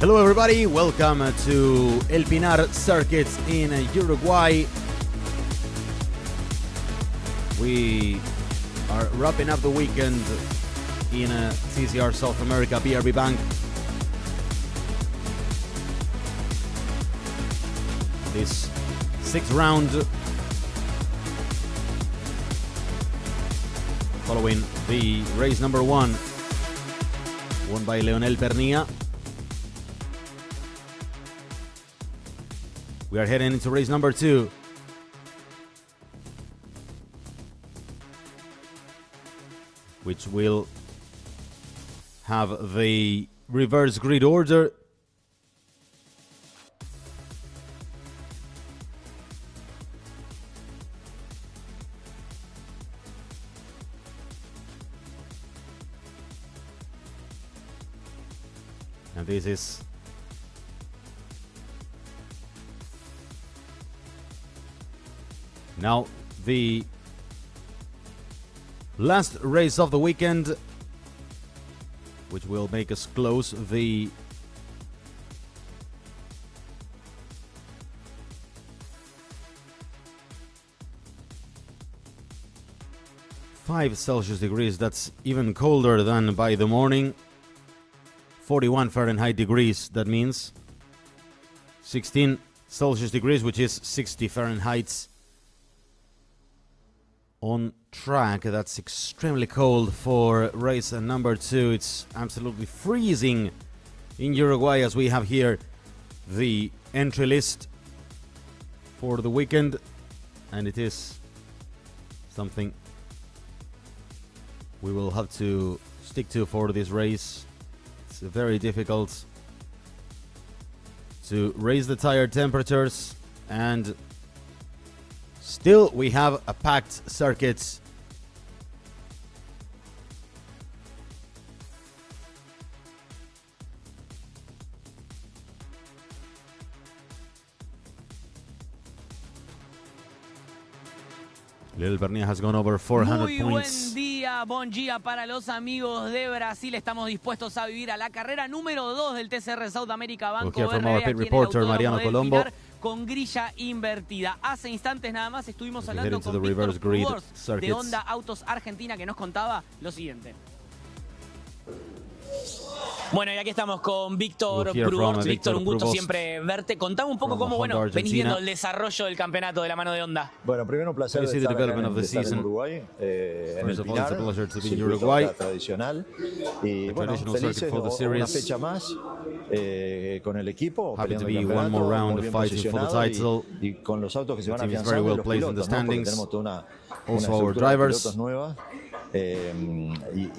Hello everybody, welcome to El Pinar circuit in Uruguay. We are wrapping up the weekend in TCR South America BRB Bank. This sixth round, following the race number 1, won by Leonel Pernilla. We are heading into race number 2. Which will have the reverse grid order. And this is now the last race of the weekend, which will make us close the -5 degrees. That's even colder than by the morning. 41 Fahrenheit degrees, that means 16 Celsius degrees, which is 60 Fahrenheit on track. That's extremely cold for race number 2. It's absolutely freezing in Uruguay as we have here the entry list for the weekend, and it is something we will have to stick to for this race. It's very difficult to raise the tire temperatures, and still we have a packed circuit. Little Pernilla has gone over 400 Muy points. buen día, bon día para los amigos de Brasil. Estamos dispuestos a vivir a la carrera número 2 del TCR South America We'll Banco hear from our BRB, pit aquí en el reporter, Autódromo Mariano del Colombo. Pinar, con grilla invertida. Hace instantes nada más estuvimos As we head hablando into con the reverse Víctor grid Borrat de circuits. Honda Autos Argentina, que nos contaba lo siguiente. Bueno, y aquí estamos con Víctor We'll hear from, Borrat. Víctor, Víctor un gusto Provost siempre verte. Contame un poco from cómo, Honda venís Argentina. viendo el desarrollo del campeonato de la mano de Honda. Bueno, primero un placer You see the estar acá development of the de estar en season. Uruguay, en el First of all, it's a Pinar, pleasure to be in circuito Uruguay. tradicional. Y The bueno, traditional felices circuit for the una series. fecha más con el equipo, Happy to peleando be el one campeonato, more round muy bien fighting for the posicionado title. y con los autos que se van The team is afianzando very well y los placed in the pilotos, ¿no? Porque standings. tenemos toda una Also our estructura de drivers. pilotos nueva.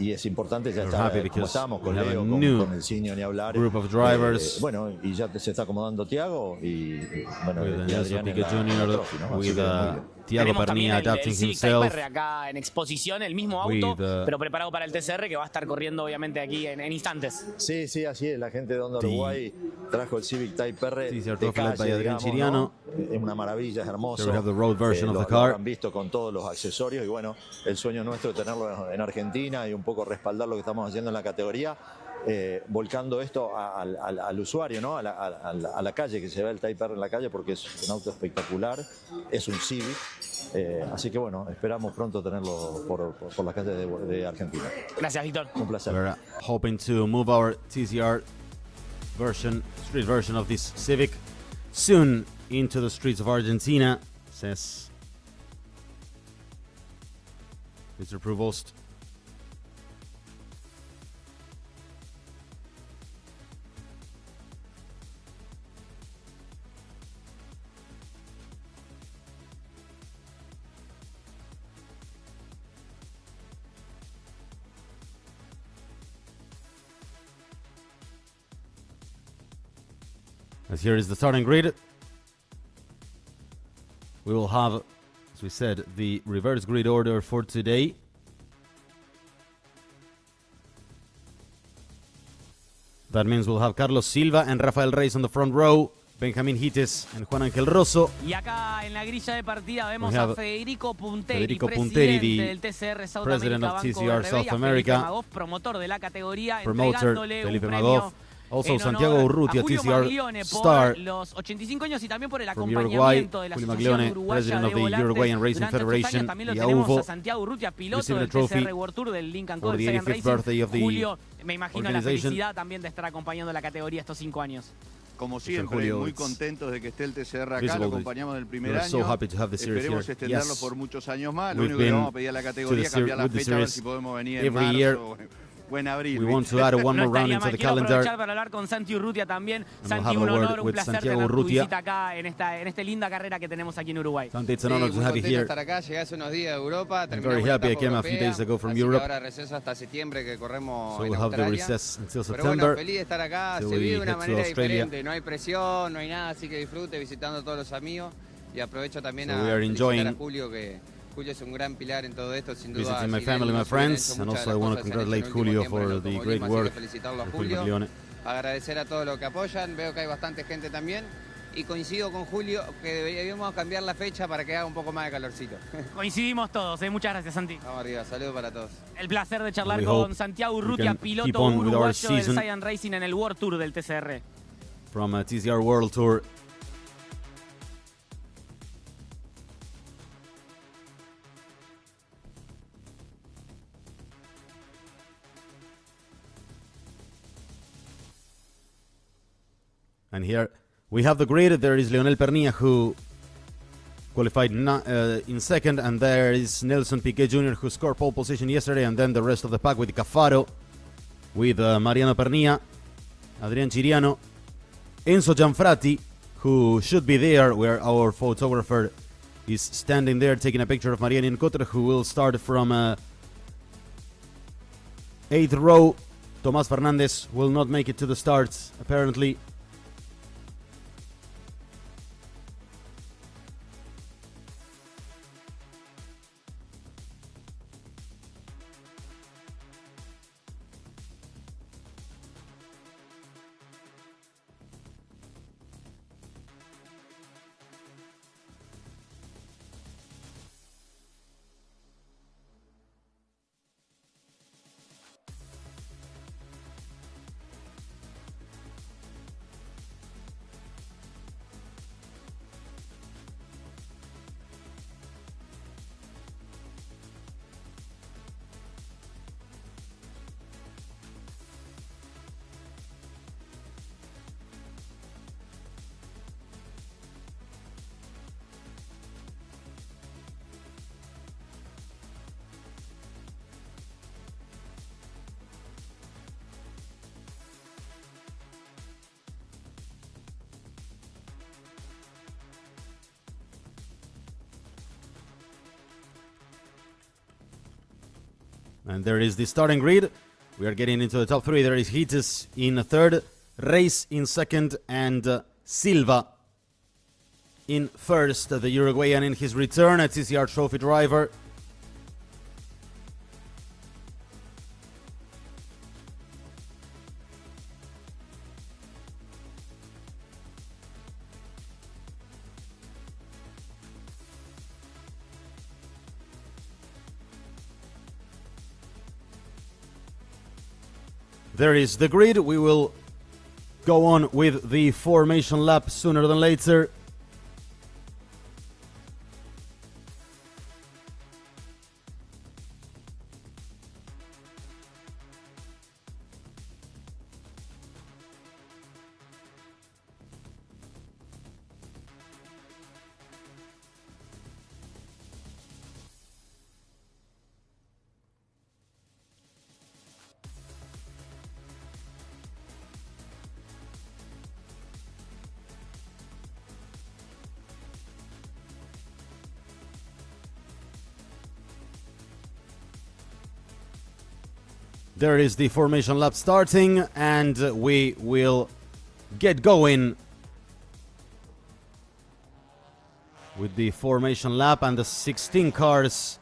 Y es importante ya We're estar happy como because estábamos we con have a Leo, new con el Ciño ni hablar. group of drivers. Bueno, y ya se está acomodando Tiago y bueno, With y Nelson Adrián en Piquet la Jr., trophy, ¿no? Así with que muy bien. Thiago Tenemos también Pernilla el adapting Civic Type himself. R acá en exposición, el mismo auto, With, pero preparado para el TCR, que va a estar corriendo obviamente aquí en instantes. Sí, sí, así es. La gente de Honda The Uruguay trajo el Civic Type R TCR de Trophy led by calle, Adrián digamos, Chiriano. ¿no? Es una maravilla, es hermoso. There we have the road version of the Lo car. habrán visto con todos los accesorios y bueno, el sueño nuestro es tenerlo en Argentina y un poco respaldar lo que estamos haciendo en la categoría. Volcando esto al usuario, ¿no? a la calle, que se ve el Type R en la calle porque es un auto espectacular, es un Civic, así que bueno, esperamos pronto tenerlo por las calles de Argentina. Gracias, Víctor. Un placer. We're hoping to move our TCR version, street version of this Civic soon into the streets of Argentina, says Mr. Provost. As here is the starting grid. We will have, as we said, the reverse grid order for today. That means we'll have Carlos Silva and Rafael Reyes on the front row, Benjamín Hites and Juan Ángel Rosso. Y acá en la grilla de partida vemos We have a Federico Punteri, Federico presidente Punteri, del TCR South president America of Banco TCR BRB, South y a America, Felipe Magoff, promotor de la categoría, promoter entregándole Felipe un Magoff, premio Also, en Santiago honor Urrutia, a Julio TCR Maglione por star los 85 años y también por el from Uruguay. acompañamiento de la Julio Asociación Maglione, Uruguaya president de of the Volantes. Uruguayan Racing Durante estos Federation, años también lo the tenemos AUVO, a Santiago Urrutia, piloto received del a trophy TCR World Tour del Lincoln for Co. the del Saiyan 85th birthday Racing. of the Julio, me imagino la organization. felicidad también de estar acompañando la categoría estos 5 años. Como siempre, Julio, muy it's contentos de que esté el TCR acá, visible lo that acompañamos del primer we're so año. happy to have the series Esperemos here. extenderlo Yes. por muchos años más. Lo We've único que le been vamos a pedir a la to the categoría es cambiar la with the fecha, a ver series si podemos venir en every marzo year. o en abril. We want to add one No more round estaría into mal, the quiero aprovechar calendar. para hablar con Santi Urrutia también. we'll Santi, have un a word honor, un with placer Santiago tener tu Urrutia. visita acá en esta linda carrera que tenemos aquí en Uruguay. Santi, it's an Sí, honor to muy have you contento de here. estar acá, llegué hace unos días de Europa, I'm terminamos very la happy I etapa came a few europea, days ago from así que Europe. ahora receso hasta septiembre que corremos So en we'll have the Australia. recess until Pero September. bueno, feliz de estar acá, till se we vive de una head to manera Australia. diferente, no hay presión, no hay nada, así que disfrute visitando a todos los amigos y aprovecho también So a we are felicitar enjoying a Julio, que Julio es un gran pilar en todo esto, sin duda. visiting my sin él family, no my se hubieran friends, hecho and muchas also de I las want to cosas que se han hecho en congratulate el Julio último tiempo en for el the automovilismo, great así que work. felicitarlo a Julio Julio, Maglione. agradecer a todos los que apoyan, veo que hay bastante gente también. Y coincido con Julio que deberíamos cambiar la fecha para que haga un poco más de calorcito. Coincidimos todos, muchas gracias, Santi. Vamos arriba, saludos para todos. El placer de charlar We con hope Santiago we Urrutia, can keep piloto on with our uruguayo del season. Saiyan Racing en el World Tour del TCR. From TCR World Tour. And here we have the grid. There is Leonel Pernilla, who qualified in second, and there is Nelson Piquet Jr., who scored pole position yesterday, and then the rest of the pack with Cafaro, with Mariano Pernilla, Adrian Chiriano, Enzo Gianfrati, who should be there, where our photographer is standing there taking a picture of Mariano Incotre, who will start from 8th row. Tomás Fernandez will not make it to the starts, apparently. And there is the starting grid. We are getting into the top three. There is Hites in third, Reis in second, and Silva in first. The Uruguayan in his return, a TCR Trophy driver. There is the grid. We will go on with the formation lap sooner than later. There is the formation lap starting, and we will get going with the formation lap and the 16 cars,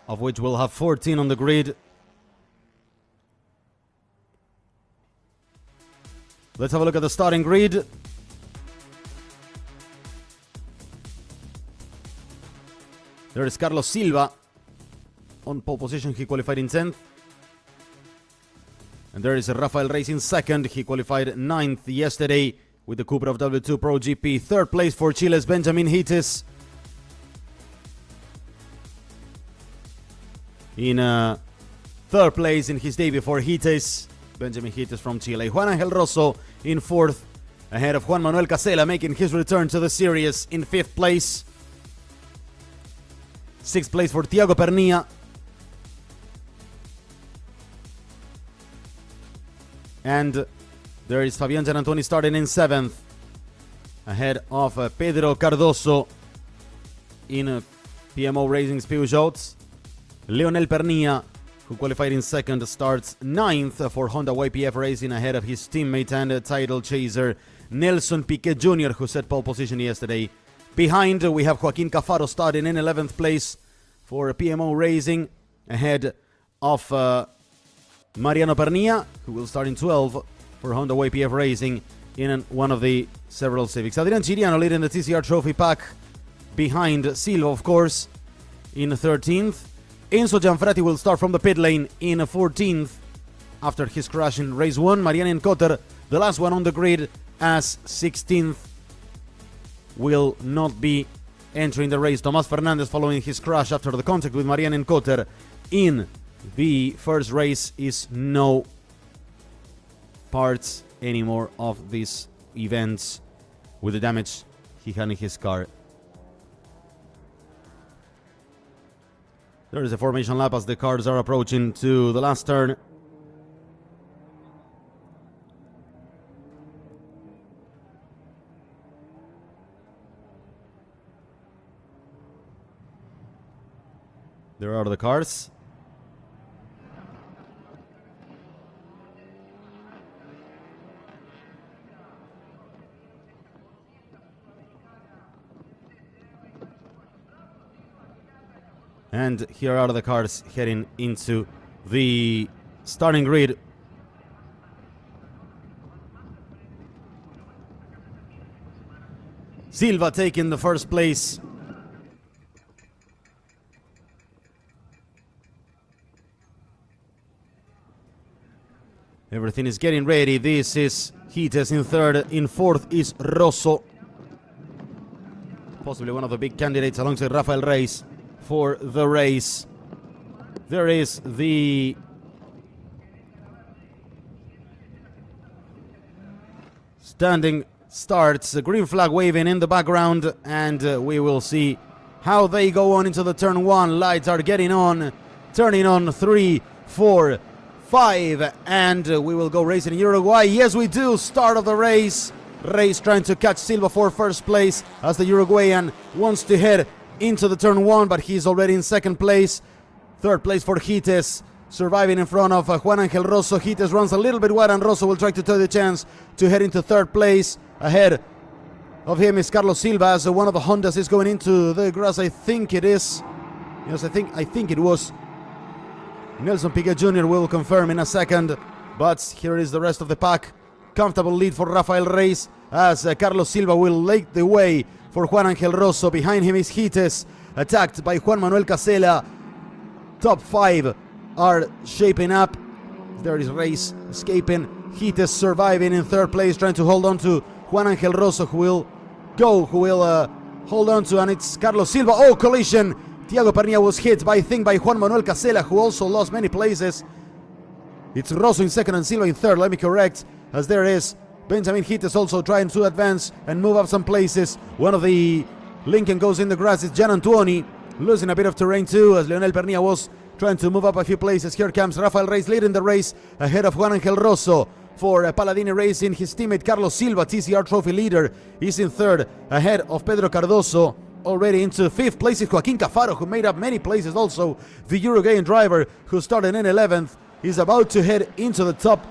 of which we'll have 14 on the grid. Let's have a look at the starting grid. There is Carlos Silva on pole position. He qualified in 10th. And there is Rafael Reis in second. He qualified 9th yesterday with the Cooper of W2 Pro GP. Third place for Chile's Benjamin Hites. In third place in his debut for Hites, Benjamin Hites from Chile. Juan Angel Rosso in fourth, ahead of Juan Manuel Casela, making his return to the series in fifth place. Sixth place for Thiago Pernilla. And there is Fabian Gianantoni starting in seventh, ahead of Pedro Cardoso in PMO Racing's Peugeot. Leonel Pernilla, who qualified in second, starts ninth for Honda YPF Racing, ahead of his teammate and title chaser Nelson Piquet Jr., who set pole position yesterday. Behind, we have Joaquin Cafaro starting in 11th place for PMO Racing, ahead of Mariano Pernilla, who will start in 12th for Honda YPF Racing in one of the several Civics. Adrian Chiriano leading the TCR Trophy pack, behind Silva, of course, in 13th. Enzo Gianfrati will start from the pit lane in 14th after his crash in race 1. Marianne Cotter, the last one on the grid, as 16th, will not be entering the race. Tomas Fernandez, following his crash after the contact with Marianne Cotter in the first race, is no parts anymore of these events with the damage he had in his car. There is a formation lap as the cars are approaching to the last turn. There are the cars. And here are the cars heading into the starting grid. Silva taking the first place. Everything is getting ready. This is Hites in third. In fourth is Rosso. Possibly one of the big candidates alongside Rafael Reis for the race. There is the standing starts, the green flag waving in the background, and we will see how they go on into the turn 1. Lights are getting on, turning on 3, 4, 5, and we will go racing in Uruguay. Yes, we do. Start of the race. Reis trying to catch Silva for first place as the Uruguayan wants to head into the turn 1, but he's already in second place. Third place for Hites, surviving in front of Juan Angel Rosso. Hites runs a little bit wide, and Rosso will try to take the chance to head into third place. Ahead of him is Carlos Silva, as one of the Hondas is going into the grass. I think it is. Yes, I think it was. Nelson Piquet Jr. will confirm in a second, but here is the rest of the pack. Comfortable lead for Rafael Reis, as Carlos Silva will lead the way for Juan Angel Rosso. Behind him is Hites, attacked by Juan Manuel Casela. Top 5 are shaping up. There is Reis escaping. Hites surviving in third place, trying to hold on to Juan Angel Rosso, who will hold on to, and it's Carlos Silva. Oh, collision! Thiago Pernilla was hit by Juan Manuel Casela, who also lost many places. It's Rosso in second and Silva in third, let me correct, as there is Benjamin Hites also trying to advance and move up some places. One of the Lincoln goes in the grass. It's Gianantoni, losing a bit of terrain too, as Leonel Pernilla was trying to move up a few places. Here comes Rafael Reis leading the race ahead of Juan Angel Rosso for Paladini Racing. His teammate Carlos Silva, TCR Trophy leader, is in third, ahead of Pedro Cardoso. Already into fifth place is Joaquin Cafaro, who made up many places also. The Uruguayan driver, who started in 11th, is about to head into the top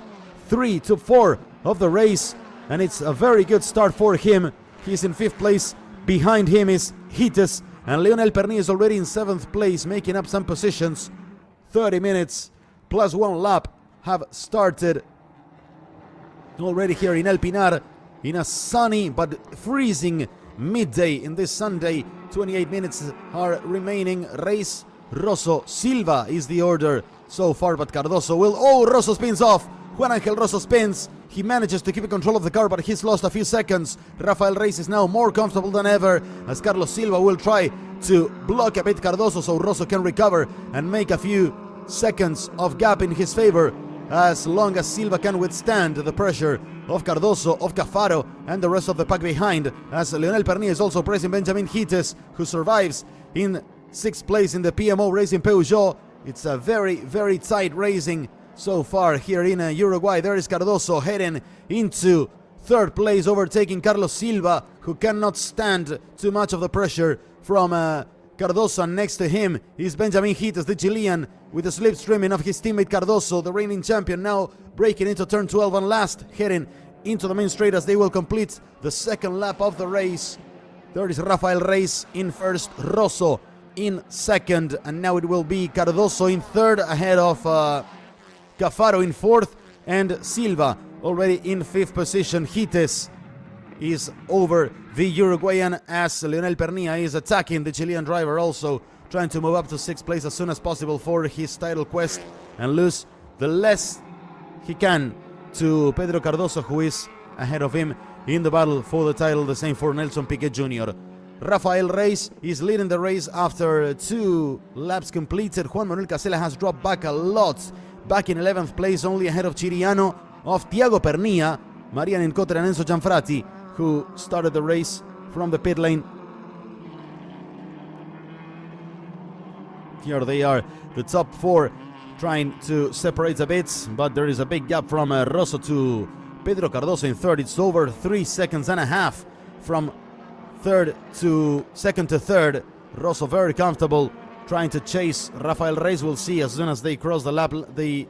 3 to 4 of the race, and it's a very good start for him. He's in fifth place. Behind him is Hites, and Leonel Pernilla is already in 7th place, making up some positions. 30 minutes plus 1 lap have started already here in El Pinar, in a sunny but freezing midday in this Sunday. 28 minutes are remaining. Reis, Rosso, Silva is the order so far, but Cardoso will... Oh, Rosso spins off. Juan Angel Rosso spins. He manages to keep control of the car, but he's lost a few seconds. Rafael Reyes is now more comfortable than ever, as Carlos Silva will try to block a bit Cardoso so Rosso can recover and make a few seconds of gap in his favor, as long as Silva can withstand the pressure of Cardoso, of Cafaro, and the rest of the pack behind, as Leonel Pernia is also pressing Benjamin Hites, who survives in 6th place in the PMO Racing Peugeot. It's a very, very tight racing so far here in Uruguay. There is Cardoso heading into 3rd place, overtaking Carlos Silva, who cannot stand too much of the pressure from Cardoso. And next to him is Benjamin Hites, the Chilean, with the slipstreaming of his teammate Cardoso, the reigning champion, now breaking into turn 12 and last, heading into the main straight as they will complete the 2nd lap of the race. There is Rafael Reyes in 1st, Rosso in 2nd, and now it will be Cardoso in 3rd, ahead of Cafaro in 4th, and Silva already in 5th position. Hites is over the Uruguayan, as Leonel Pernia is attacking the Chilean driver, also trying to move up to 6th place as soon as possible for his title quest and lose the less he can to Pedro Cardoso, who is ahead of him in the battle for the title. The same for Nelson Piquet Jr. Rafael Reyes is leading the race after 2 laps completed. Juan Manuel Casella has dropped back a lot, back in 11th place, only ahead of Chiriano, of Thiago Pernia, Marian Incoter and Enzo Gianfrati, who started the race from the pit lane. Here they are, the top 4, trying to separate a bit, but there is a big gap from Rosso to Pedro Cardoso in 3rd. It's over 3 seconds and a half from 3rd to 2nd to 3rd. Rosso very comfortable, trying to chase Rafael Reyes. We'll see as soon as they cross the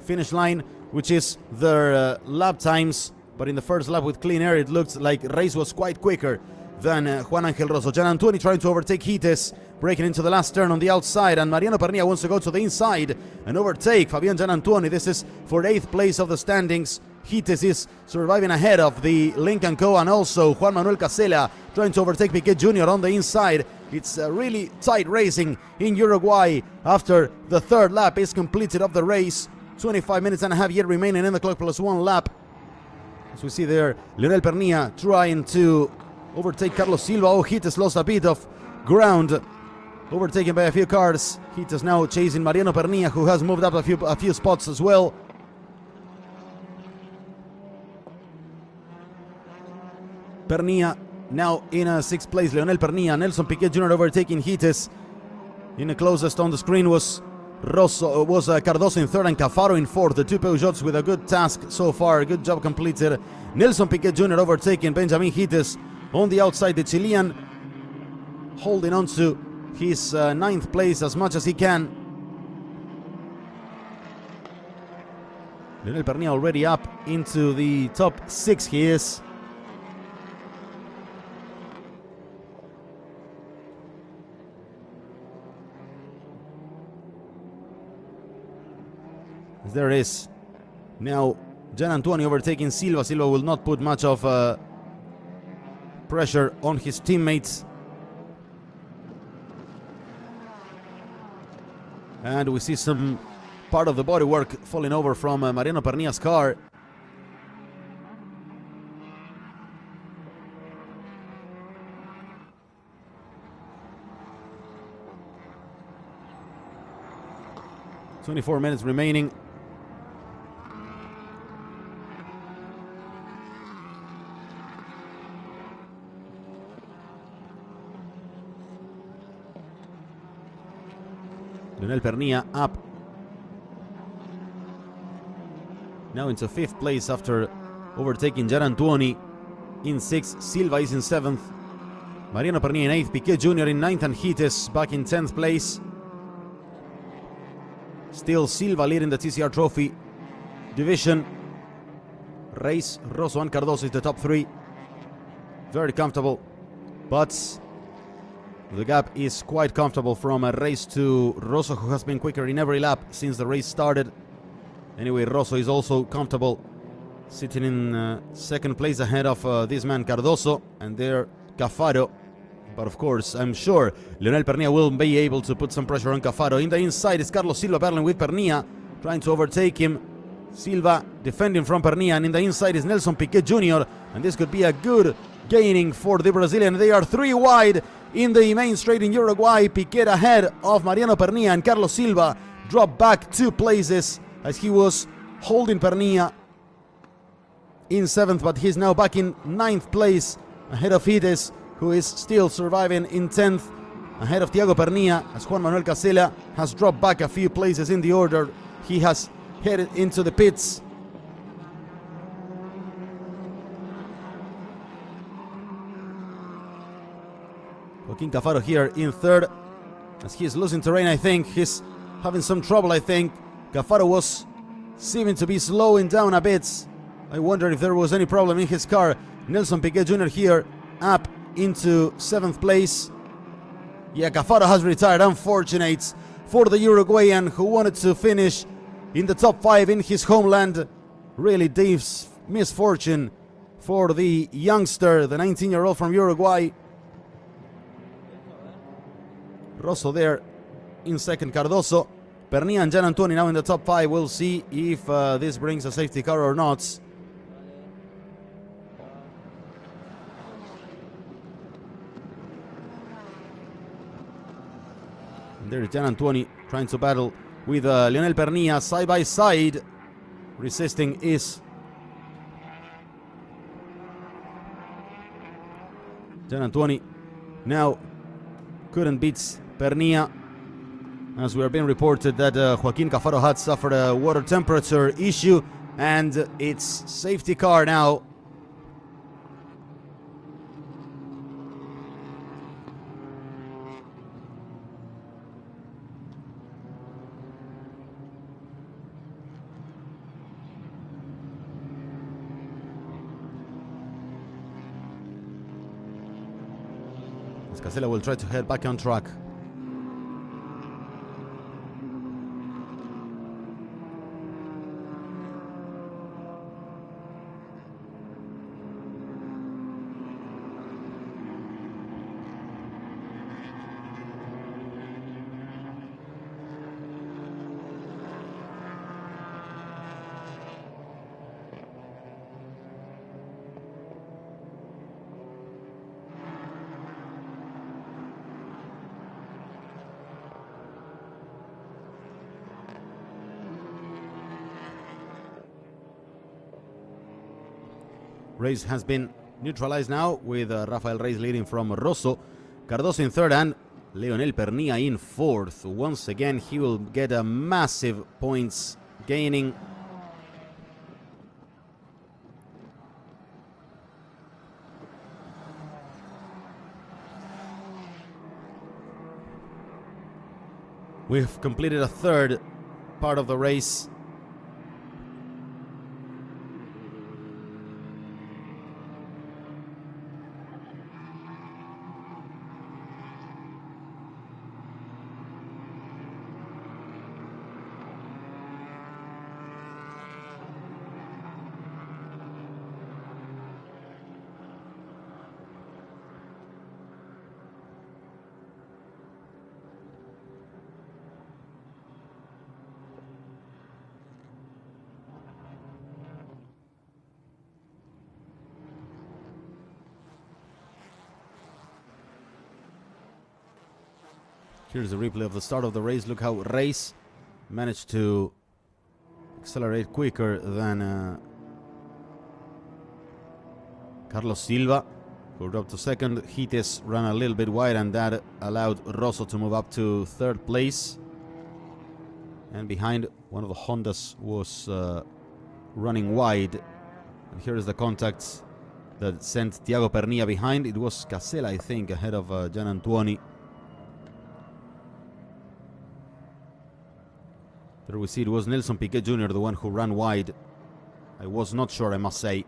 finish line, which is their lap times. But in the first lap with clean air, it looked like Reyes was quite quicker than Juan Angel Rosso. Gian Antoni trying to overtake Hites, breaking into the last turn on the outside, and Mariano Pernia wants to go to the inside and overtake Fabian Gian Antoni. This is for 8th place of the standings. Hites is surviving ahead of the Lincoln Co. and also Juan Manuel Casella trying to overtake Piquet Jr. on the inside. It's really tight racing in Uruguay after the 3rd lap is completed of the race. 25 minutes and a half yet remaining in the clock, plus 1 lap. As we see there, Leonel Pernia trying to overtake Carlos Silva. Oh, Hites lost a bit of ground, overtaken by a few cars. Hites now chasing Mariano Pernia, who has moved up a few spots as well. Pernia now in 6th place. Leonel Pernia, Nelson Piquet Jr. overtaking Hites. In the closest on the screen was Cardoso in 3rd and Cafaro in 4th. The 2 Peugeots with a good task so far. Good job completed. Nelson Piquet Jr. overtaking Benjamin Hites on the outside. The Chilean holding on to his 9th place as much as he can. Leonel Pernia already up into the top 6 he is. There it is. Now Gian Antoni overtaking Silva. Silva will not put much of pressure on his teammates. And we see some part of the bodywork falling over from Mariano Pernia's car. "24 minutes remaining. Leonel Pernia up now into 5th place after overtaking Gian Antoni in 6th. Silva is in 7th. Mariano Pernia in 8th. Piquet Jr. in 9th, and Hites back in 10th place. Still Silva leading the TCR Trophy division. Reyes, Rosso and Cardoso is the top 3. Very comfortable, but the gap is quite comfortable from a race to Rosso, who has been quicker in every lap since the race started. Anyway, Rosso is also comfortable, sitting in 2nd place ahead of this man Cardoso, and there Cafaro. But of course, I'm sure Leonel Pernia will be able to put some pressure on Cafaro. In the inside is Carlos Silva battling with Pernia, trying to overtake him. Silva defending from Pernilla, and in the inside is Nelson Piquet Jr. And this could be a good gaining for the Brazilian. They are 3 wide in the main straight in Uruguay. Piquet ahead of Mariano Pernilla, and Carlos Silva dropped back 2 places as he was holding Pernilla in 7th, but he's now back in 9th place ahead of Hides, who is still surviving in 10th, ahead of Thiago Pernilla, as Juan Manuel Casella has dropped back a few places in the order. He has headed into the pits. Joaquin Cafaro here in 3rd, as he is losing terrain. I think he's having some trouble. I think Cafaro was seeming to be slowing down a bit. I wonder if there was any problem in his car. Nelson Piquet Jr. here up into 7th place. Yeah, Cafaro has retired. Unfortunate for the Uruguayan who wanted to finish in the top 5 in his homeland. Really deep misfortune for the youngster, the 19-year-old from Uruguay. Rosso there in 2nd, Cardoso. Pernilla and Gian Antoni now in the top 5. We'll see if this brings a safety car or not. And there's Gian Antoni trying to battle with Lionel Pernilla side by side. Resisting is Gian Antoni. Now couldn't beat Pernilla, as we are being reported that Joaquin Cafaro had suffered a water temperature issue, and it's safety car now. Casella will try to head back on track. Race has been neutralized now with Rafael Reyes leading from Rosso. Cardoso in 3rd and Leonel Pernilla in 4th. Once again, he will get a massive points gaining. We've completed a 3rd part of the race. Here's a replay of the start of the race. Look how Reyes managed to accelerate quicker than Carlos Silva, who dropped to 2nd. Hites ran a little bit wide, and that allowed Rosso to move up to 3rd place. And behind, one of the Hondas was running wide. And here is the contact that sent Thiago Pernilla behind. It was Casella, I think, ahead of Gian Antoni. There we see it was Nelson Piquet Jr., the one who ran wide. I was not sure, I must say.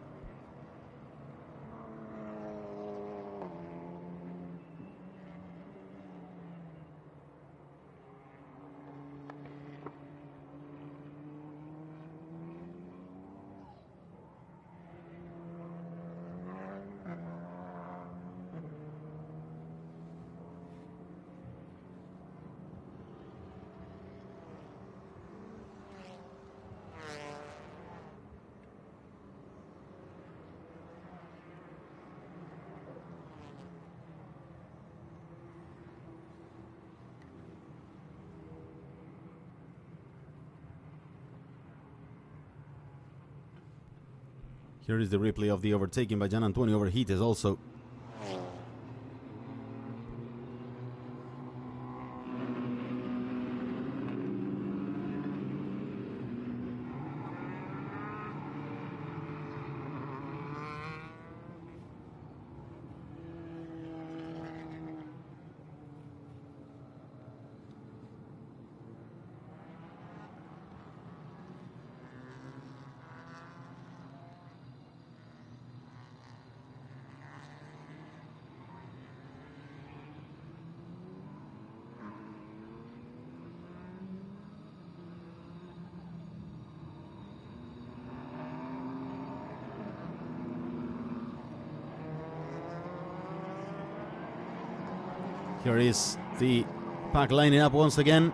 Here is the replay of the overtaking by Gian Antonio over Hites also. Here is the pack lining up once again.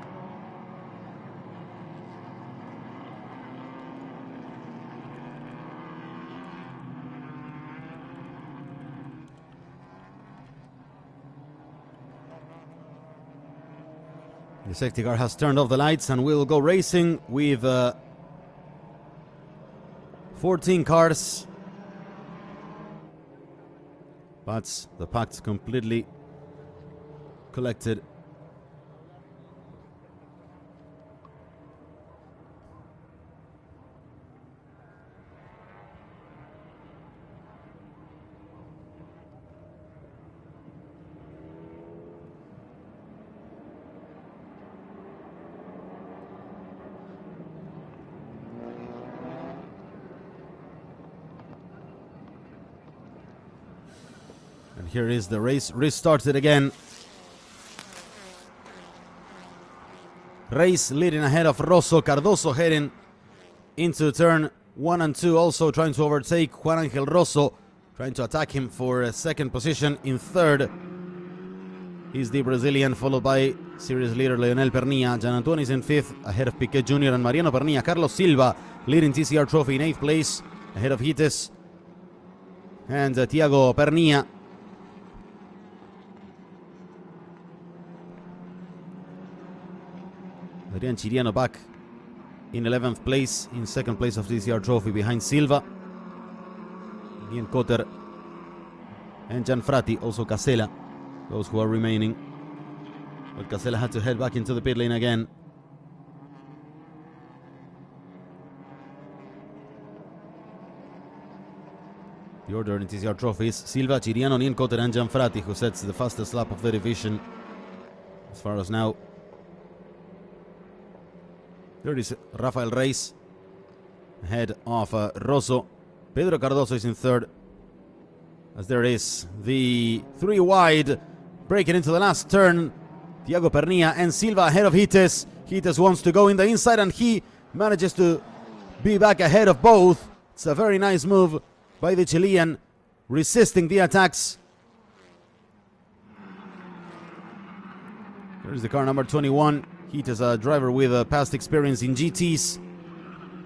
The safety car has turned off the lights and we'll go racing with 14 cars. But the pack's completely collected. And here is the race restarted again. Race leading ahead of Rosso. Cardoso heading into turn 1 and 2, also trying to overtake Juan Angel Rosso, trying to attack him for second position. In third is the Brazilian, followed by series leader Leonel Pernilla. Gian Antonio is in fifth, ahead of Piquet Jr. and Mariano Pernilla. Carlos Silva leading TCR Trophy in 8th place, ahead of Hites and Thiago Pernilla. Adrian Chiriano back in 11th place, in 2nd place of TCR Trophy behind Silva. Ian Cotter and Gianfrati, also Casella, those who are remaining. But Casella had to head back into the pit lane again. The order in TCR Trophy is Silva, Chiriano, Ian Cotter and Gianfrati, who sets the fastest lap of the division as far as now. There is Rafael Reis ahead of Rosso. Pedro Cardoso is in third, as there is the 3 wide breaking into the last turn. Thiago Pernilla and Silva ahead of Hites. Hites wants to go in the inside and he manages to be back ahead of both. It's a very nice move by the Chilean, resisting the attacks. There's the car number 21. Heat is a driver with past experience in GTs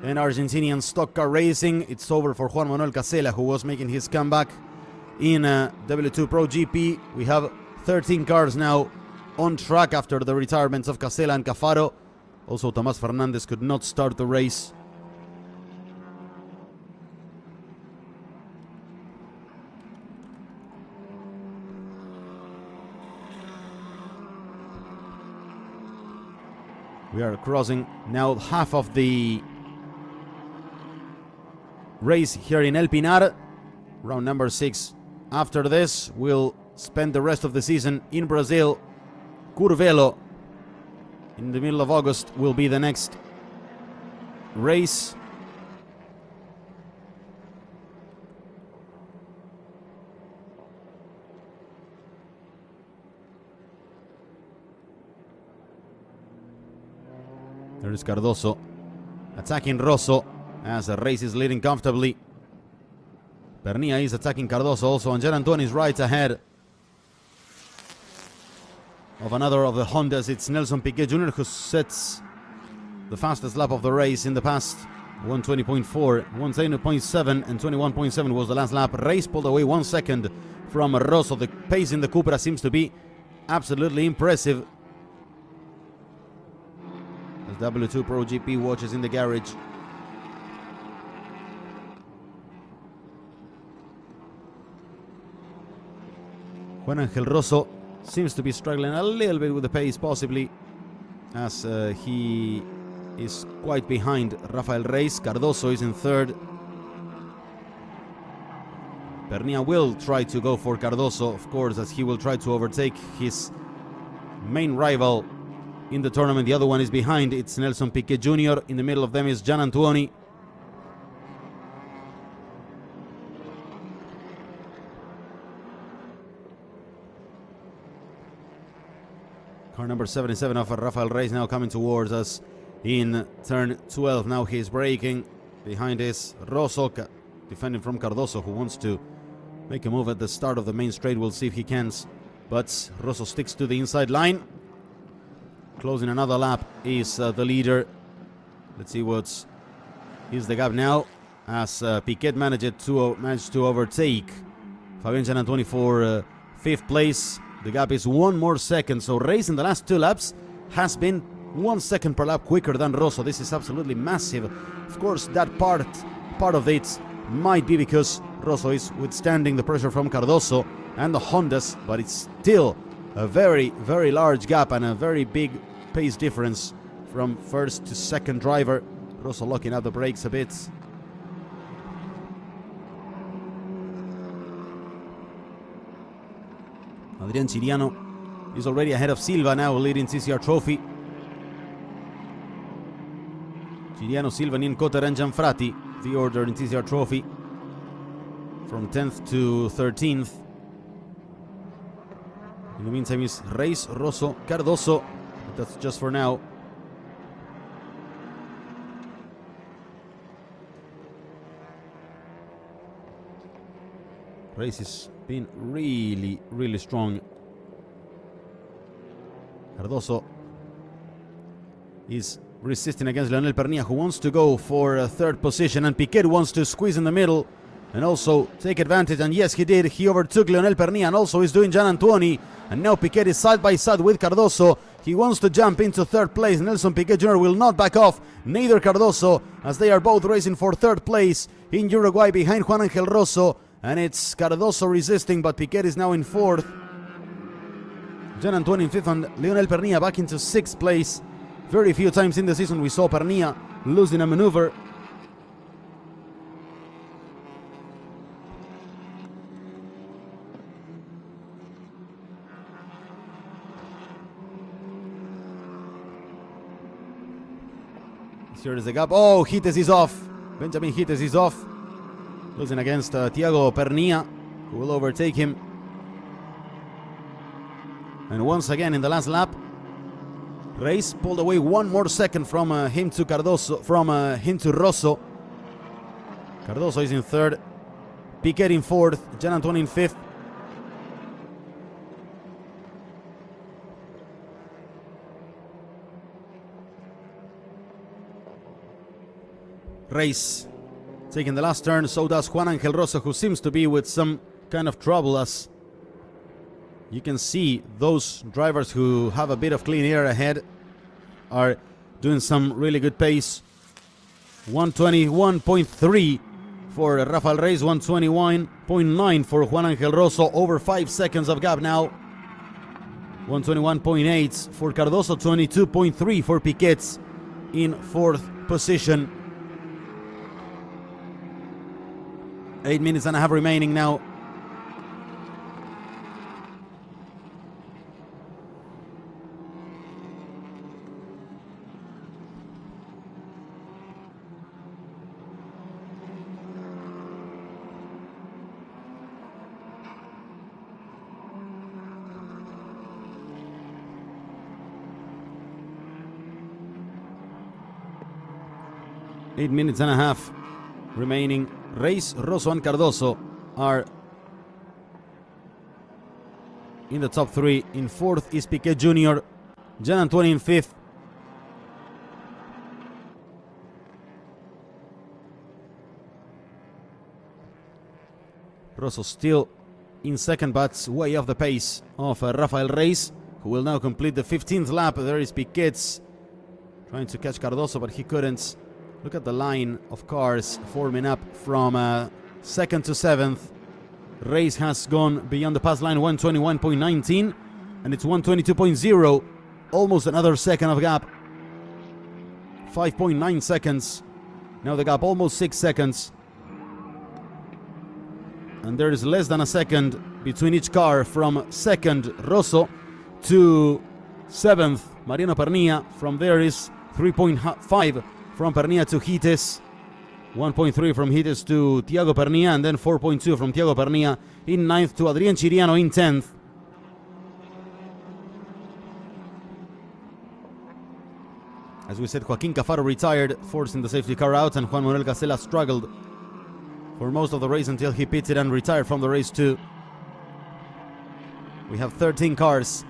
and Argentinian stock car racing. It's over for Juan Manuel Casella, who was making his comeback in W2 Pro GP. We have 13 cars now on track after the retirements of Casella and Cafaro. Also, Tomás Fernandez could not start the race. We are crossing now half of the race here in El Pinar, round number 6. After this, we'll spend the rest of the season in Brazil. Curvelo, in the middle of August, will be the next race. There is Cardoso attacking Rosso as the race is leading comfortably. Pernilla is attacking Cardoso also, and Gian Antonio is right ahead of another of the Hondas. It's Nelson Piquet Jr. who sets the fastest lap of the race in the past. 120.4, 120.7 and 21.7 was the last lap. Race pulled away 1 second from Rosso. The pace in the Cupra seems to be absolutely impressive. W2 Pro GP watches in the garage. Juan Angel Rosso seems to be struggling a little bit with the pace, possibly, as he is quite behind Rafael Reis. Cardoso is in third. Pernia will try to go for Cardoso, of course, as he will try to overtake his main rival in the tournament. The other one is behind. It's Nelson Piquet Jr. In the middle of them is Gian Antuoni. Car number 77 of Rafael Reis now coming towards us in turn 12. Now he's braking. Behind is Rosso, defending from Cardoso, who wants to make a move at the start of the main straight. We'll see if he can. But Rosso sticks to the inside line. Closing another lap is the leader. Let's see what's the gap now, as Piquet managed to overtake Fabian Gian Antuoni for 5th place. The gap is 1 more second, so Reis in the last 2 laps has been 1 second per lap quicker than Rosso. This is absolutely massive. Of course, that part of it might be because Rosso is withstanding the pressure from Cardoso and the Hondas, but it's still a very, very large gap and a very big pace difference from first to second driver. Rosso locking up the brakes a bit. Adrian Chiriano is already ahead of Silva, now leading TCR Trophy. Chiriano, Silva, Nien Cotter and Gianfrati, the order in TCR Trophy, from 10th to 13th. In the meantime is Reis, Rosso, Cardoso, but that's just for now. Reis has been really, really strong. Cardoso is resisting against Leonel Pernia, who wants to go for a 3rd position, and Piquet wants to squeeze in the middle and also take advantage, and yes, he did. He overtook Leonel Pernia and also is doing Gian Antuoni, and now Piquet is side by side with Cardoso. He wants to jump into 3rd place. Nelson Piquet Jr. will not back off, neither Cardoso, as they are both racing for 3rd place in Uruguay behind Juan Angel Rosso, and it's Cardoso resisting, but Piquet is now in 4th. Gian Antuoni in 5th, and Leonel Pernia back into 6th place. Very few times in the season we saw Pernia losing a maneuver. Here is the gap. Oh, Hites is off. Benjamin Hites is off. Losing against Thiago Pernia, who will overtake him. And once again in the last lap, Reis pulled away 1 more second from him to Cardoso, from him to Rosso. Cardoso is in 3rd, Piquet in 4th, Gian Antuoni in 5th. Reis taking the last turn, so does Juan Angel Rosso, who seems to be with some kind of trouble, as you can see those drivers who have a bit of clean air ahead are doing some really good pace. 121.3 for Rafael Reis, 121.9 for Juan Angel Rosso, over 5 seconds of gap now. 121.8 for Cardoso, 22.3 for Piquet in 4th position. 8 minutes and a half remaining now. Eight minutes and a half remaining. Reis, Rosso and Cardoso are in the top 3. In 4th is Piquet Jr. Gian Antuoni in 5th. Rosso still in 2nd, but way off the pace of Rafael Reis, who will now complete the 15th lap. There is Piquet trying to catch Cardoso, but he couldn't. Look at the line of cars forming up from 2nd to 7th. Race has gone beyond the pass line, 121.19, and it's 122.0, almost another second of gap. 5.9 seconds. Now the gap almost 6 seconds. And there is less than a second between each car from second Rosso to seventh Mariano Pernilla. From there is 3.5 from Pernilla to Hites, 1.3 from Hites to Thiago Pernilla, and then 4.2 from Thiago Pernilla in ninth to Adrián Chiriano in 10th. As we said, Joaquín Cafaro retired, forcing the safety car out, and Juan Manuel Casella struggled for most of the race until he pitted and retired from the race too. We have 13 cars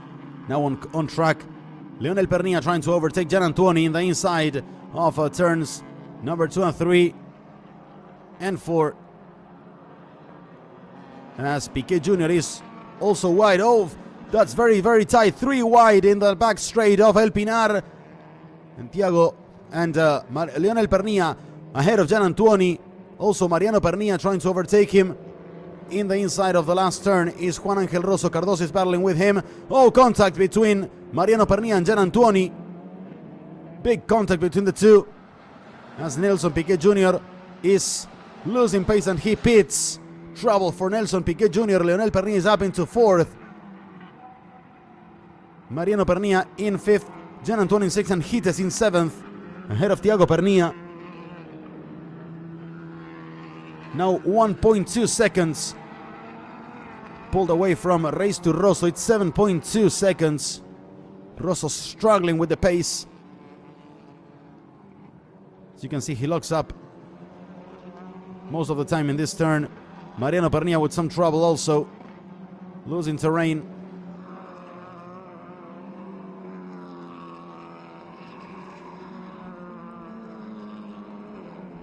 now on track. Leonel Pernilla trying to overtake Gian Antuoni in the inside of turns number 2 and 3 and 4. As Piquet Jr. is also wide. Oh, that's very, very tight. 3 wide in the back straight of El Pinar. And Thiago and Leonel Pernilla ahead of Gian Antuoni. Also Mariano Pernilla trying to overtake him. In the inside of the last turn is Juan Ángel Rosso. Cardoso is battling with him. Oh, contact between Mariano Pernilla and Gian Antuoni. Big contact between the two. As Nelson Piquet Jr. is losing pace and he pits. Trouble for Nelson Piquet Jr. Leonel Pernilla is up into 4th. Mariano Pernilla in 5th. Gian Antuoni in 6th and Hites in 7th. Ahead of Thiago Pernilla. Now 1.2 seconds pulled away from race to Rosso. It's 7.2 seconds. Rosso struggling with the pace. As you can see, he locks up most of the time in this turn. Mariano Pernilla with some trouble also, losing terrain.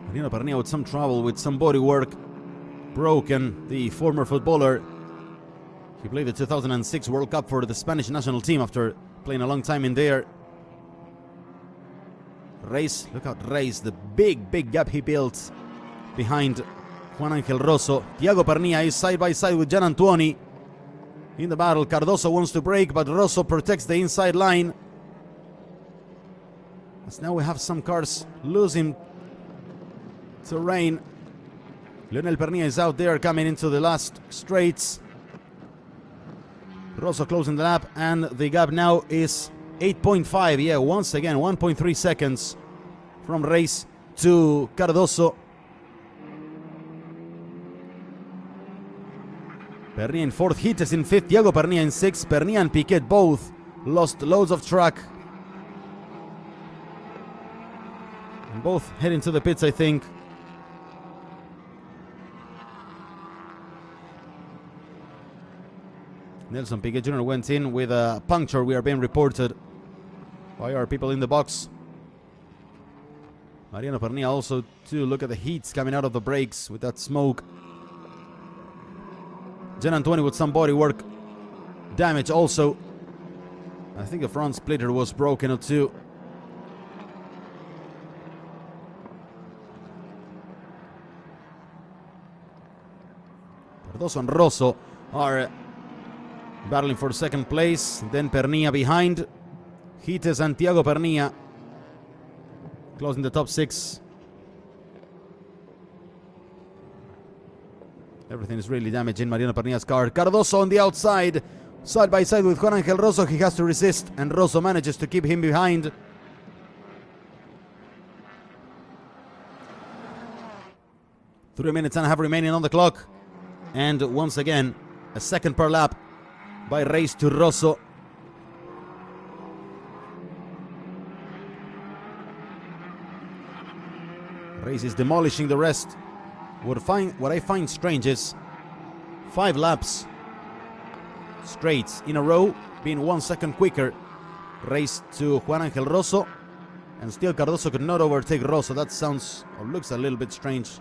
Mariano Pernilla with some trouble, with some body work. Broken, the former footballer. He played the 2006 World Cup for the Spanish national team after playing a long time in there. Race, look out, Race, the big gap he built behind Juan Ángel Rosso. Thiago Pernilla is side by side with Gian Antuoni in the battle. Cardoso wants to break, but Rosso protects the inside line. As now we have some cars losing terrain. Leonel Pernilla is out there coming into the last straights. Rosso closing the lap, and the gap now is 8.5. Yeah, once again, 1.3 seconds from Race to Cardoso. Pernilla in 4th, Hites in 5th, Thiago Pernilla in 6th. Pernilla and Piquet both lost loads of track. And both heading to the pits, I think. Nelson Piquet Jr. went in with a puncture, we are being reported by our people in the box. Mariano Pernilla also too. Look at the heats coming out of the brakes with that smoke. Gian Antuoni with some body work damage also. I think the front splitter was broken or two. Cardoso and Rosso are battling for second place. Then Pernilla behind. Hites and Thiago Pernilla closing the top 6. Everything is really damaging Mariano Pernilla's car. Cardoso on the outside, side by side with Juan Ángel Rosso. He has to resist, and Rosso manages to keep him behind. Three minutes and a half remaining on the clock. And once again, a second per lap by Race to Rosso. Race is demolishing the rest. What I find strange is 5 laps straight in a row being 1 second quicker. Race to Juan Ángel Rosso, and still Cardoso could not overtake Rosso. That sounds or looks a little bit strange.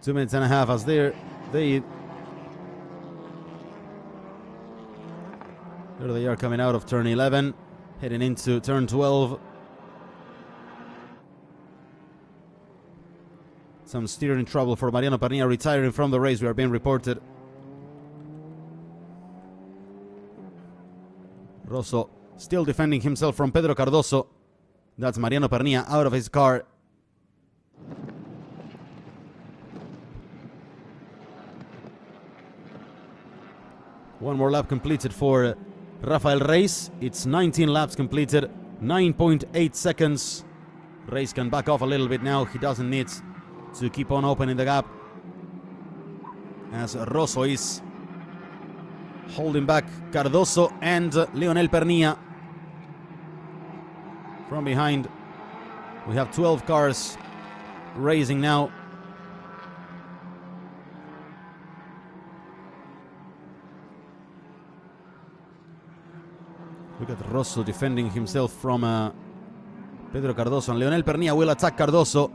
Two minutes and a half as there There they are coming out of turn 11, heading into turn 12. Some steering trouble for Mariano Pernilla, retiring from the race. We are being reported. Rosso still defending himself from Pedro Cardoso. That's Mariano Pernilla out of his car. One more lap completed for Rafael Reis. It's 19 laps completed, 9.8 seconds. Reis can back off a little bit now. He doesn't need to keep on opening the gap, as Rosso is holding back Cardoso and Leonel Pernilla. From behind, we have 12 cars racing now. Look at Rosso defending himself from Pedro Cardoso, and Leonel Pernilla will attack Cardoso.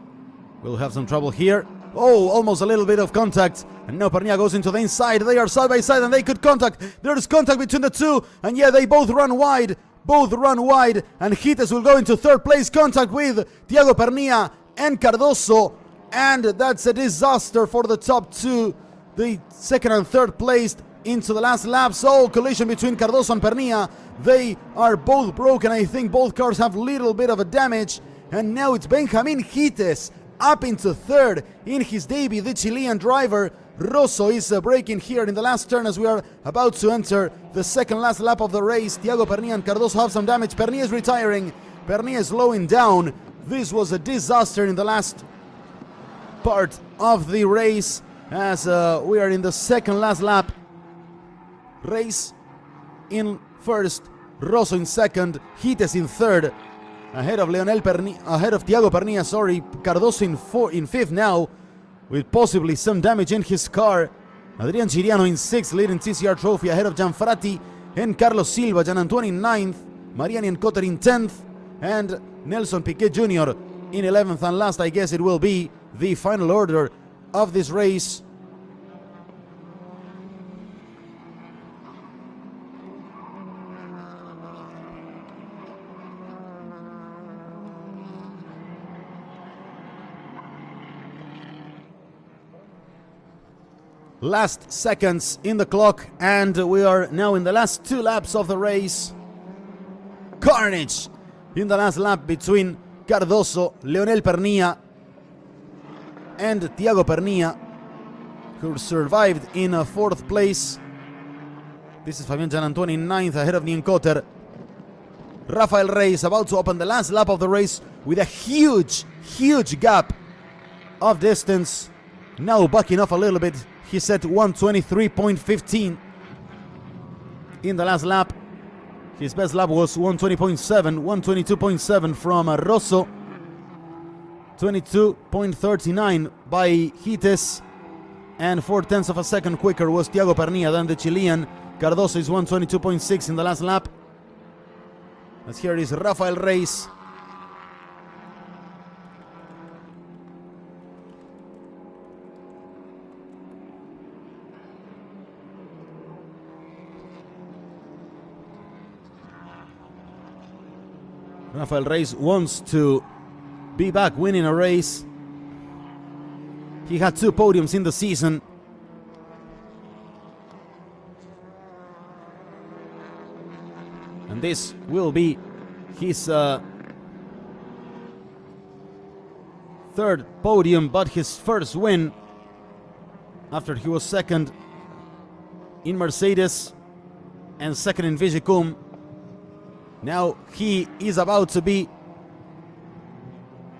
We'll have some trouble here. Oh, almost a little bit of contact. And now Pernilla goes into the inside. They are side by side and they could contact. There is contact between the two. And yeah, they both run wide. And Gites will go into third place contact with Thiago Pernilla and Cardoso. And that's a disaster for the top two. The second and third placed into the last lap. So collision between Cardoso and Pernilla. They are both broken. I think both cars have a little bit of a damage. And now it's Benjamin Gites up into third in his debut. The Chilean driver Rosso is braking here in the last turn as we are about to enter the second last lap of the race. Thiago Pernilla and Cardoso have some damage. Pernilla is retiring. Pernilla is slowing down. This was a disaster in the last part of the race as we are in the second last lap. Reis in first, Rosso in second, Gites in third. Ahead of Thiago Pernilla, sorry. Cardoso in fifth now, with possibly some damage in his car. Adrian Chiriano in sixth, leading TCR Trophy ahead of Gianfrati and Carlos Silva. Gian Antonio in ninth, Marianian Cotter in 10th, and Nelson Piquet Jr. in 11th. And last, I guess it will be the final order of this race. Last seconds in the clock, and we are now in the last two laps of the race. Carnage in the last lap between Cardoso, Leonel Pernilla, and Thiago Pernilla, who survived in fourth place. This is Fabian Gianantuoni in ninth, ahead of Nien Cotter. Rafael Reis about to open the last lap of the race with a huge gap of distance. Now backing off a little bit. He set 1:23.15 in the last lap. His best lap was 1:20.7, 1:22.7 from Rosso. 22.39 by Gites. And 0.4 of a second quicker was Thiago Pernilla than the Chilean. Cardoso is 1:22.6 in the last lap. As here is Rafael Reis. Rafael Reis wants to be back winning a race. He had 2 podiums in the season. And this will be his third podium, but his first win after he was second in Mercedes and second in Vigicum. Now he is about to be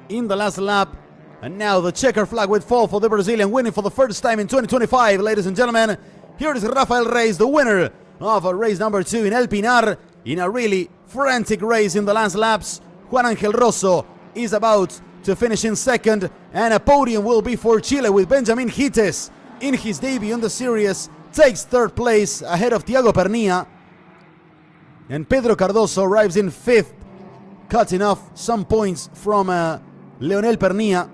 in the last lap, and now the checker flag will fall for the Brazilian, winning for the first time in 2025. Ladies and gentlemen, here is Rafael Reis, the winner of race number 2 in El Pinar, in a really frantic race in the last laps. Juan Angel Rosso is about to finish in second, and a podium will be for Chile with Benjamin Gites in his debut in the series. Takes third place ahead of Thiago Pernilla. And Pedro Cardoso arrives in fifth, cutting off some points from Leonel Pernilla.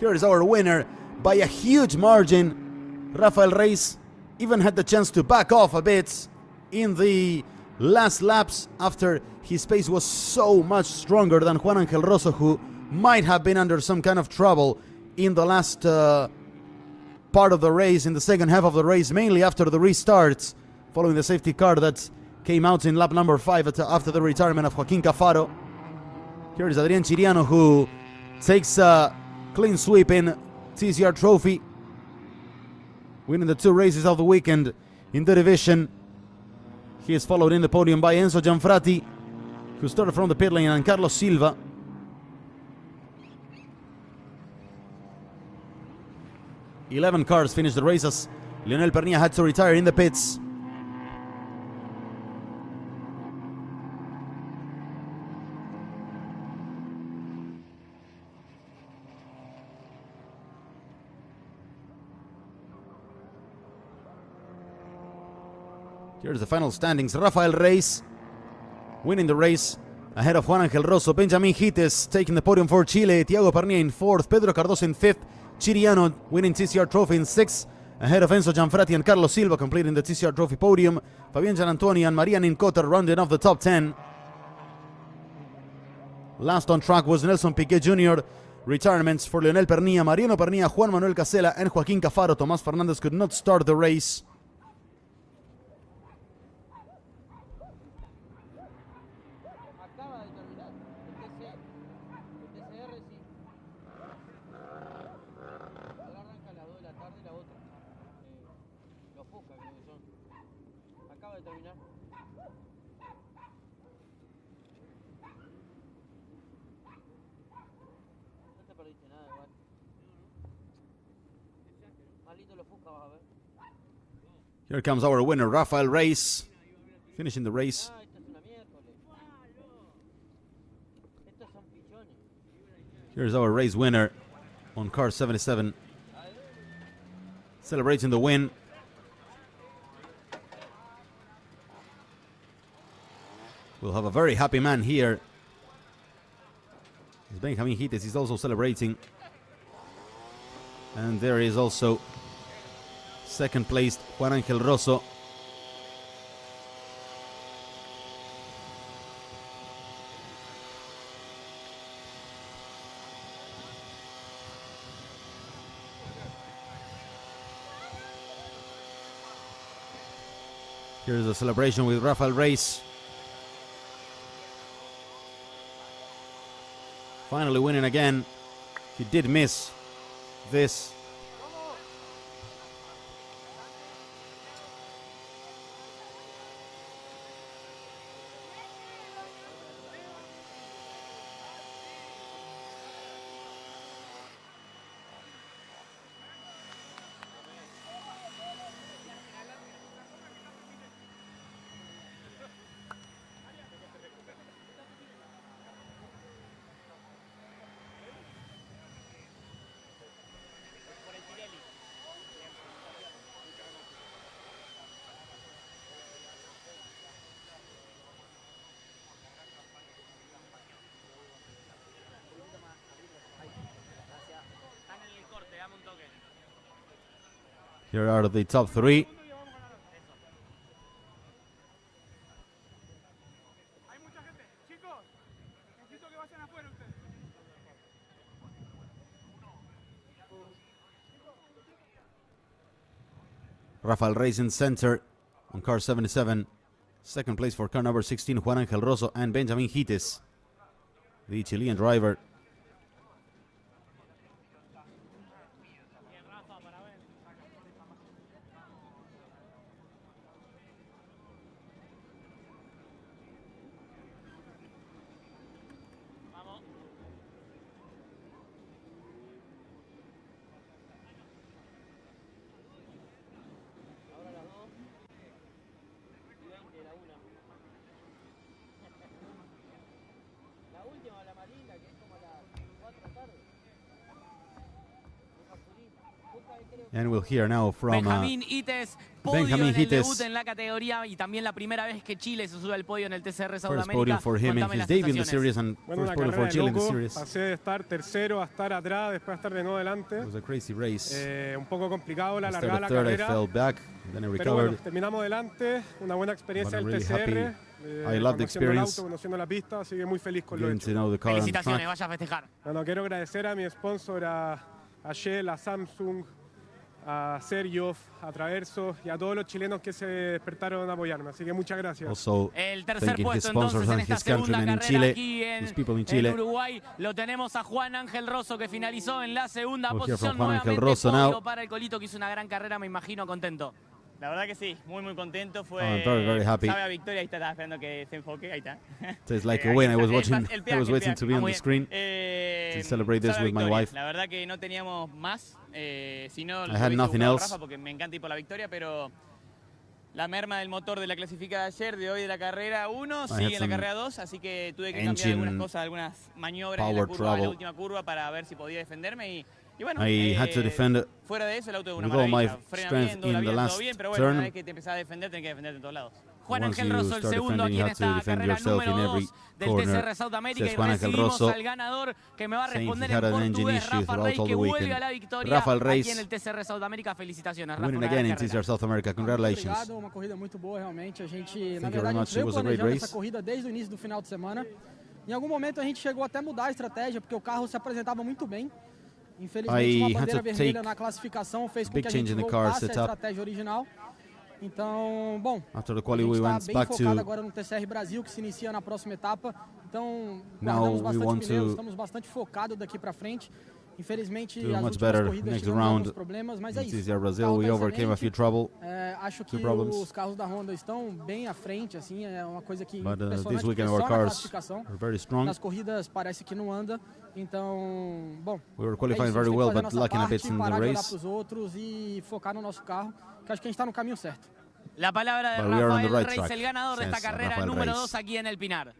Here is our winner by a huge margin. Rafael Reis even had the chance to back off a bit in the last laps after his pace was so much stronger than Juan Angel Rosso, who might have been under some kind of trouble in the last part of the race, in the second half of the race, mainly after the restarts, following the safety car that came out in lap number 5 after the retirement of Joaquín Cafaro. Here is Adrián Chiriano, who takes a clean sweep in TCR Trophy, winning the 2 races of the weekend in the division. He is followed in the podium by Enzo Gianfrati, who started from the pit lane, and Carlos Silva. Eleven cars finished the race as Lionel Pernilla had to retire in the pits. Here's the final standings. Rafael Reis winning the race ahead of Juan Angel Rosso. Benjamin Hites taking the podium for Chile. Thiago Pernilla in 4th. Pedro Cardoso in 5th. Chiriano winning TCR Trophy in 6th. Ahead of Enzo Gianfrati and Carlos Silva completing the TCR Trophy podium. Fabián Gianantoni and Maria Nincotter rounding off the top 10. Last on track was Nelson Piquet Jr. Retirements for Lionel Pernilla, Mariano Pernilla, Juan Manuel Casela, and Joaquín Cafaro. Tomás Fernández could not start the race. Here comes our winner, Rafael Reis, finishing the race. Here's our race winner on car 77, celebrating the win. We'll have a very happy man here. Benjamin Hites is also celebrating. And there is also second placed Juan Angel Rosso. Here's a celebration with Rafael Reis. Finally winning again. He did miss this. Here are the top 3. Rafael Reis in center on car 77. Second place for car number 16, Juan Angel Rosso and Benjamin Hites, the Chilean driver. And we'll hear now from Benjamín Ites, podio Benjamín en el Ites. debut en la categoría y también la primera vez que Chile se sube al podio en el TCR South first America. podium for him in Contame his las debut in the sensaciones. series and Bueno, first una podium for carrera de Chile in the loco. series. Pasé de estar tercero a estar atrás, después a estar de nuevo delante. It was a crazy race. Un poco complicado la I largada started la third, I carrera. fell back, then I Pero recovered. bueno, terminamos delante. Una buena experiencia But I'm del really TCR. I love the conociendo el experience. auto, conociendo la pista, así que muy feliz con lo Getting to hecho. know the car on the Felicitaciones, track. vaya a festejar. Bueno, quiero agradecer a mi sponsor, a Shell, a Samsung, a Sergio, a Traverso y a todos los chilenos que se despertaron a apoyarme. Así que muchas gracias. Also, El tercer thanking his puesto sponsors entonces en and esta his segunda countrymen in carrera Chile, aquí his people in en Chile. Uruguay. Lo tenemos a Juan Ángel Rosso que finalizó en la segunda We'll hear posición. from Juan Ángel Nuevamente Rosso podio now. para el Colito que hizo una gran carrera, me imagino contento. La verdad que sí, muy contento. Fue, I'm very, very happy. Sabe a victoria, ahí está, estaba esperando que se enfoque, ahí está. Tastes like a Ahí win. I está, was el watching. pas- el I peaje, was el waiting peaje. to be on Muy the screen. To celebrate this with my wife. La verdad que no teníamos más, si no I had nothing buscado a else. Rafa porque me encanta ir por la victoria, pero la merma del motor de la clasificada de ayer, de hoy de la carrera 1, sigue en la some carrera 2, así que tuve que cambiar engine algunas cosas, algunas maniobras en power la, curva, en la trouble. última curva para ver si podía defenderme y bueno, I had to defend fuera de eso el auto es una with all my maravilla, frena strength bien, dobla in the bien, todo last bien, pero bueno, turn. una vez que te empezás a defender, tenés que defenderte en todos lados. Juan Once Ángel you Rosso, el start segundo defending, aquí you en have to esta defend carrera yourself in número every 2 del corner. TCR South America Says y Juan Ángel recibimos Rosso, al ganador que me va a saying he responder had en an engine portugués, issue Rafa throughout Rey, all que the vuelve weekend. a la victoria Rafael aquí Reis en el TCR South America. Felicitaciones, Rafa, winning una again gran in carrera. TCR South America. Congratulations. Obrigado, uma corrida muito boa realmente. A gente, na Thank you very verdade, a much. gente veio It was a great planejando race. essa corrida desde o início do final de semana. Em algum momento a gente chegou até a mudar a estratégia, porque o carro se apresentava muito bem. Infelizmente, I uma had bandeira to vermelha take na classificação fez com big que a change gente in the car voltasse à setup. estratégia original. Então, bom, After the a quali, gente we está went bem back focado to agora no TCR Brasil, que se inicia na próxima etapa. Então, Now guardamos we want bastante pneus, to estamos bastante focados daqui para frente. Infelizmente, do as much últimas better corridas next tivemos round alguns problemas, mas é in isso. TCR O Brazil. carro We tá overcame a few excelente. trouble. Acho que problems. os carros da Honda estão bem à frente, assim, é uma coisa que But this impressionante, weekend porque our só na cars classificação, are very strong. nas corridas parece que não anda, então, bom, We were é qualifying isso, a very gente tem que well, fazer a but nossa lacking a parte, bit in the parar de olhar race. para os outros e focar no nosso carro, que acho que a gente está no caminho certo. La palabra de But we are on the Rafael right Reis, track, el ganador de esta says carrera Rafael número Reis. 2 aquí en el Pinar.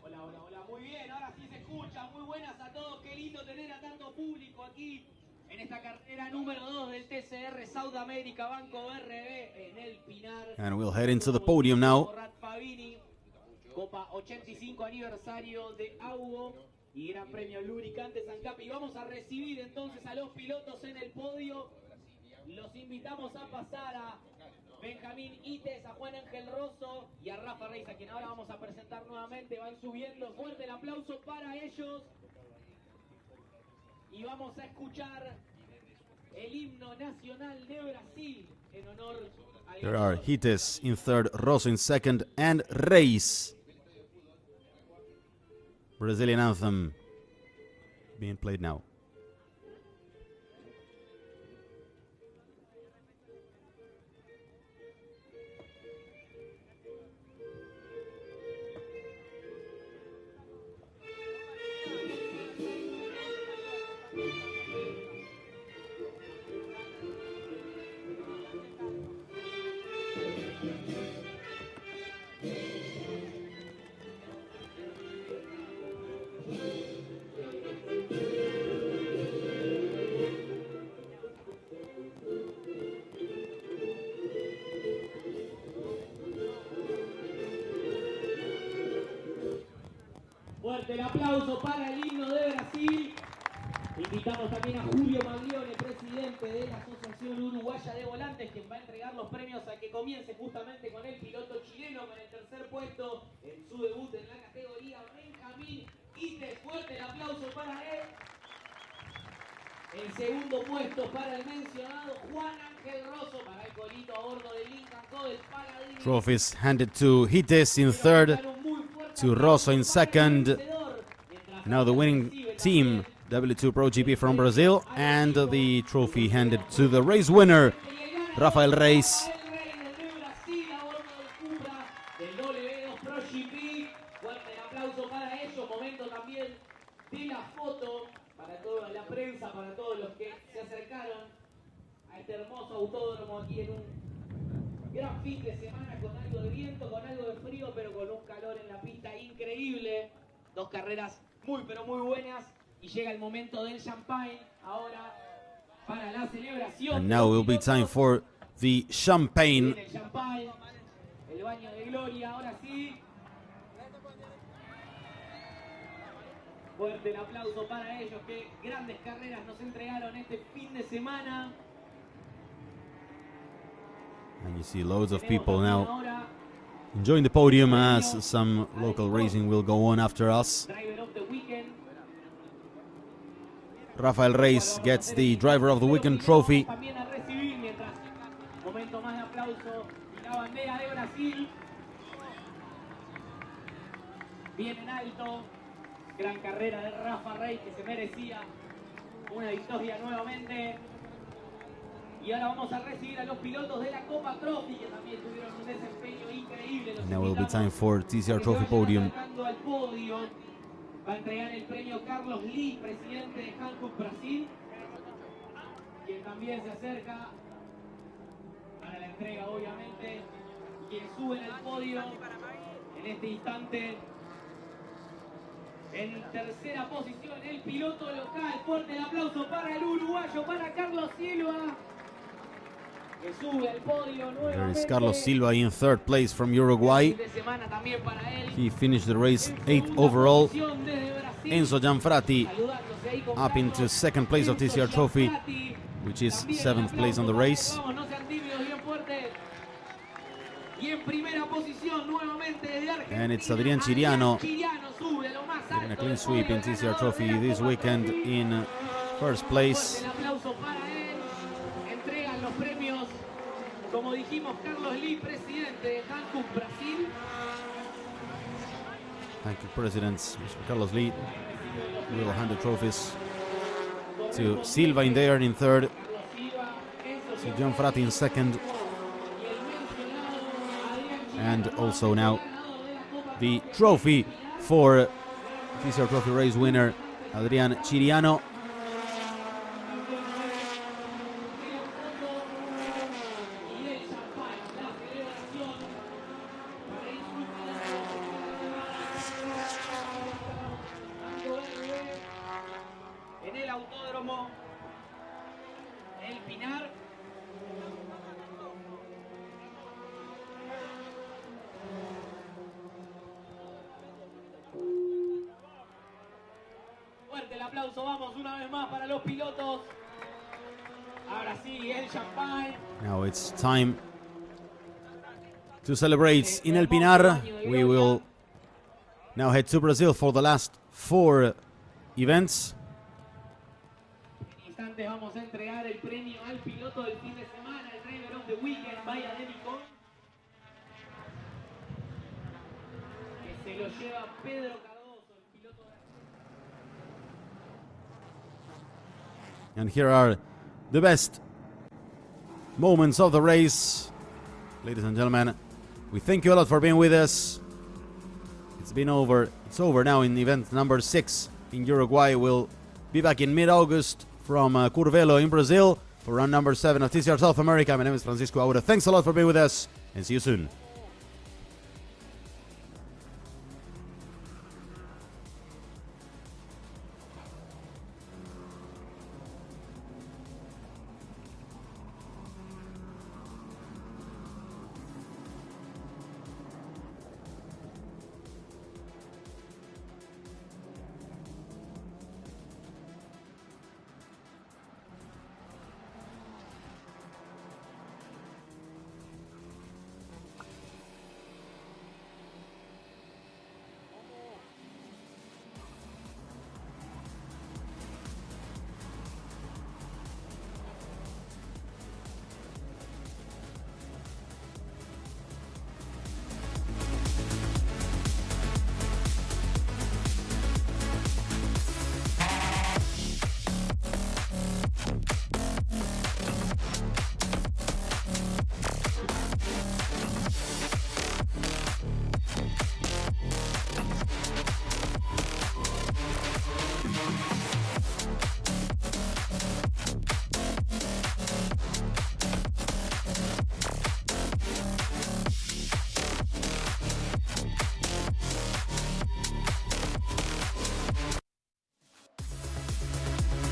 Hola, muy bien, ahora sí se escucha. Muy buenas a todos, qué lindo tener a tanto público aquí en esta carrera número 2 del TCR South America Banco BRB en el Pinar. And we'll head into the podium now. Borrat Fabini, Copa 85 aniversario de Augo y Gran Premio Lubricante Sancapi. Y vamos a recibir entonces a los pilotos en el podio. Los invitamos a pasar a Benjamín Ites, a Juan Ángel Rosso y a Rafa Reis, a quien ahora vamos a presentar nuevamente. Van subiendo, fuerte el aplauso para ellos. Y vamos a escuchar el himno nacional de Brasil en honor al There are Hites in third, Rosso in second, and Reis. Brazilian anthem being played now. Fuerte el aplauso para el himno de Brasil. Invitamos también a Julio Maglione, presidente de la Asociación Uruguaya de Volantes, quien va a entregar los premios a que comience justamente con el piloto chileno con el tercer puesto en su debut en la categoría, Benjamín Ites. Fuerte el aplauso para él. El segundo puesto para el mencionado Juan Ángel Rosso, para el colito a bordo del Lincoln Codes Paladini. Trophies handed to Hites in third, to Rosso in second. Now the winning team, W2 Pro GP from Brazil, and the trophy handed to the race winner, Rafael Reis. Del W2 Pro GP, fuerte el aplauso para ellos, momento también de la foto para toda la prensa, para todos los que se acercaron a este hermoso autódromo aquí en un Gran fin de semana con algo de viento, con algo de frío, pero con un calor en la pista increíble. Dos carreras muy pero muy buenas y llega el momento del champagne ahora para la celebración. And now will be time for the champagne. El champagne, el baño de gloria, ahora sí. Fuerte el aplauso para ellos, que grandes carreras nos entregaron este fin de semana. And you see loads of people now enjoying the podium as some local racing will go on after us. Driver of the weekend. Rafael Reis gets the Driver of the Weekend trophy. También a recibir mientras momento más de aplauso y la bandera de Brasil. Bien en alto. Gran carrera de Rafa Reis que se merecía una victoria nuevamente. Y ahora vamos a recibir a los pilotos de la Copa Trophy que también tuvieron un desempeño increíble. Los And now will be time invitamos for a que TCR se Trophy vayan podium. acercando al podio. Va a entregar el premio Carlos Lee, presidente de Hankook Brasil, quien también se acerca para la entrega, obviamente. Quien sube al podio en este instante. En tercera posición, el piloto local. Fuerte el aplauso para el uruguayo, para Carlos Silva, que sube al podio nuevamente. There is Carlos Silva in third place from Uruguay. Fin de semana también para él. He finished the race En 8th segunda overall. posición desde Brasil. Enzo Gianfrati Saludándose ahí con up into Carlos. second place of TCR Enzo Trophy, Gianfrati. which is También 7th el place on the aplauso race. para- Vamos, no sean tímidos, bien fuerte. Y en primera posición nuevamente desde Argentina. And it's Adrián Chiriano Chiriano sube a lo más getting a alto clean del sweep podio, in TCR ganador Trophy de la this Copa weekend Trophy. in first Fuerte place. el aplauso para él. Entregan los premios, como dijimos, Carlos Lee, presidente de Hankook Brasil. Thank you, President Mr. Carlos Lee. We will hand the trophies to Silva in there in third, Carlos Silva, Enzo to Gianfrati in second, y el mencionado Adrián Chiriano, and also now ganador de la Copa the trophy for TCR Trophy race winner Adrián Chiriano. y el champán, la celebración para disfrutar en el autódromo, el Pinar. Fuerte el aplauso, vamos una vez más para los pilotos. Ahora sí, el champán. Now it's time to celebrate in El Pinar. We will now head to Brazil for the last 4 events. En instantes vamos a entregar el premio al piloto del fin de semana, el Driver of the Weekend, Beide Rennen, que se lo lleva Pedro Cardoso, el piloto de... And here are the best moments of the race. Ladies and gentlemen, we thank you a lot for being with us. It's over now in event number 6 in Uruguay. We'll be back in mid-August from Curvelo in Brazil for run number 7 of TCR South America. My name is Francisco Aura. Thanks a lot for being with us and see you soon.